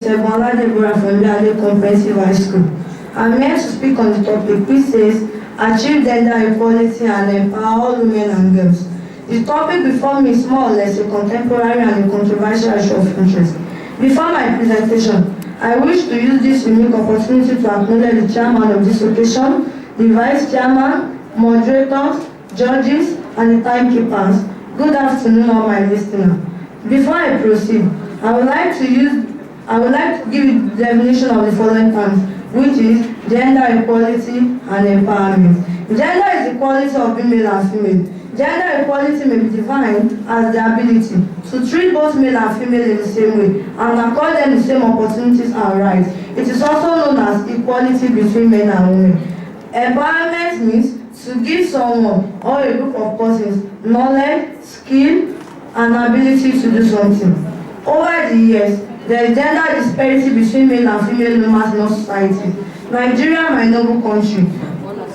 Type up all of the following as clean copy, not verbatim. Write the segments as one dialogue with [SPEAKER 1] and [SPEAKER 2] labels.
[SPEAKER 1] Ijebu-Ode from Ijebu-Ode Comprehensive High School. I'm here to speak on the topic which says achieve gender equality and empower all women and girls. The topic before me is more or less a contemporary and a controversial issue of interest. Before my presentation, I wish to use this unique opportunity to acknowledge the chairman of this occasion, the vice chairman, moderators, judges, and the timekeepers. Good afternoon, all my listeners. Before I proceed, I would like to give you the definition of the following terms, which is gender equality and empowerment. Gender is the quality of male and female. Gender equality may be defined as the ability to treat both male and female in the same way and accord them the same opportunities and rights. It is also known as equality between men and women. Empowerment means to give someone or a group of persons knowledge, skill, and ability to do something. Over the years, there is gender disparity between male and female members in our society. Nigeria, my noble country,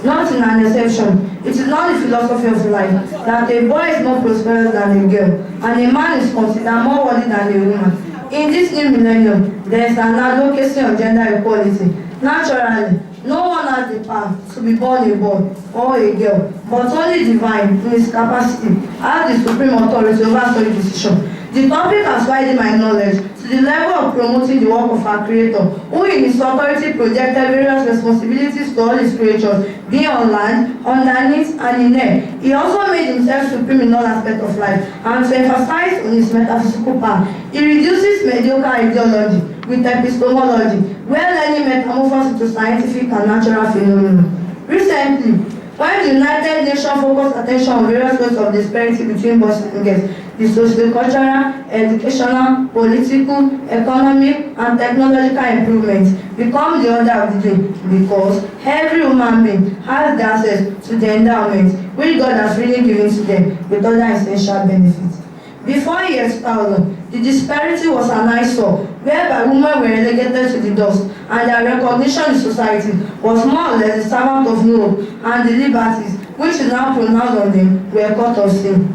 [SPEAKER 1] not in an exception. It is not the philosophy of life that a boy is more prosperous than a girl, and a man is considered more worthy than a woman. In this new millennium, there is an advocacy of gender equality. Naturally, no one has the power to be born a boy or a girl, but only divine, in his capacity, has the supreme authority over such decision. The topic has widened my knowledge to the level of promoting the work of our Creator, who in his authority projected various responsibilities to all his creatures, being on land, underneath, and in air. He also made himself supreme in all aspects of life, and to emphasize on his metaphysical power, he reduces mediocre ideology with epistemology, where learning metamorphoses into scientific and natural phenomena. Recently, when the United Nations focused attention on various ways of disparity between boys and girls, the socio-cultural, educational, political, economic, and technological improvements become the order of the day because every human being has the access to the endowment which God has really given to them with other essential benefits. Before years 2000, the disparity was an eyesore whereby women were relegated to the dust and their recognition in society was more or less the servant of no and the liberties which is now pronounced on them were cut off sin.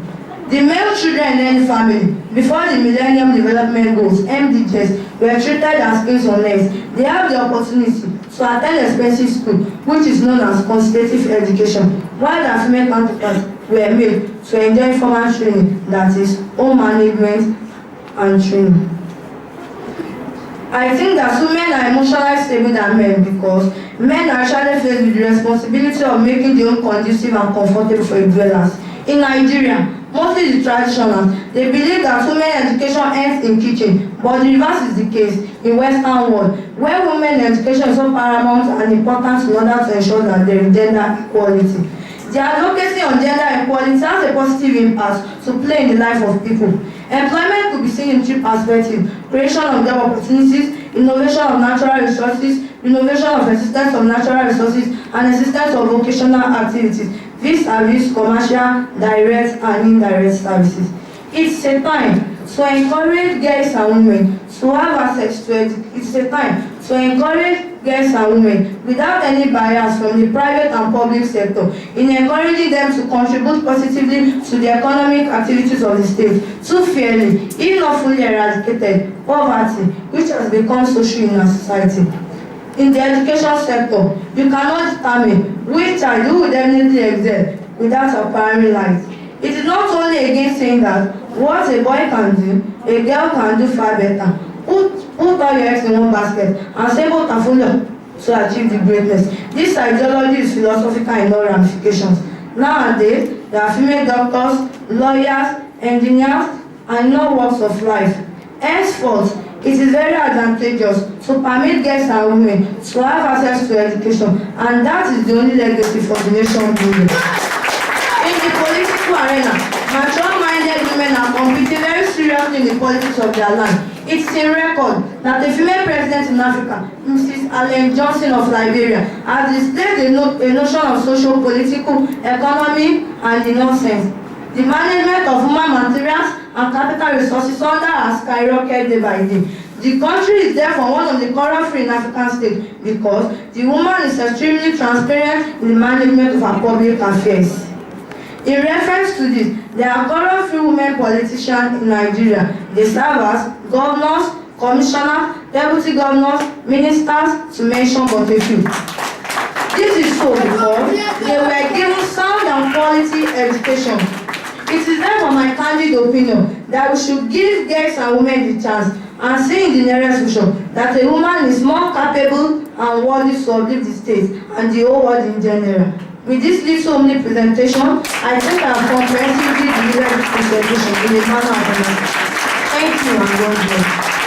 [SPEAKER 1] The male children in any family, before the Millennium Development Goals, MDGs, were treated as kings on earth. They have the opportunity to attend expensive school, which is known as quantitative education, while their female counterparts were made to enjoy formal training, that is, home management and training. I think that women are emotionally stable than men because men are actually faced with the responsibility of making the home conducive and comfortable for dwellers. In Nigeria, mostly the traditionals, they believe that women education ends in kitchen, but the reverse is the case in Western world, where women education is so paramount and important in order to ensure that there is gender equality. The advocacy on gender equality has a positive impact to play in the life of people. Employment could be seen in three perspectives: creation of job opportunities, innovation of natural resources, innovation of existence of natural resources, and existence of vocational activities, vis-a-vis commercial, direct, and indirect services. It's a time to encourage girls and women to have access to education. It's a time to encourage girls and women without any bias from the private and public sector in encouraging them to contribute positively to the economic activities of the state to fairly, if not fully eradicated, poverty, which has become social in our society. In the education sector, you cannot determine which child who will definitely excel without acquiring light. It is not only again saying that what a boy can do, a girl can do far better. Put all your eggs in one basket and say both are full to achieve the greatness. This ideology is philosophical in all ramifications. Nowadays, there are female doctors, lawyers, engineers, and in all walks of life. Henceforth, it is very advantageous to permit girls and women to have access to education, and that is the only legacy for the nation building. In the political arena, mature-minded women are competing very seriously in the politics of their land. It's a record that the female president in Africa, Mrs. Ellen Johnson of Liberia, has displayed a notion of social, political, economic, and innocence. The management of human materials and capital resources under has skyrocketed day by day. The country is therefore one of the corrupt-free in African states because the woman is extremely transparent in the management of her public affairs. In reference to this, there are corrupt-free women politicians in Nigeria. They serve as governors, commissioners, deputy governors, ministers, to mention but a few. This is so because they were given sound and quality education. It is therefore my candid opinion that we should give girls and women the chance and see in the nearest future that a woman is more capable and worthy to uplift the state and the whole world in general. With this little homely presentation, I think I have comprehensively delivered this presentation in a manner of honesty. Thank you and God bless.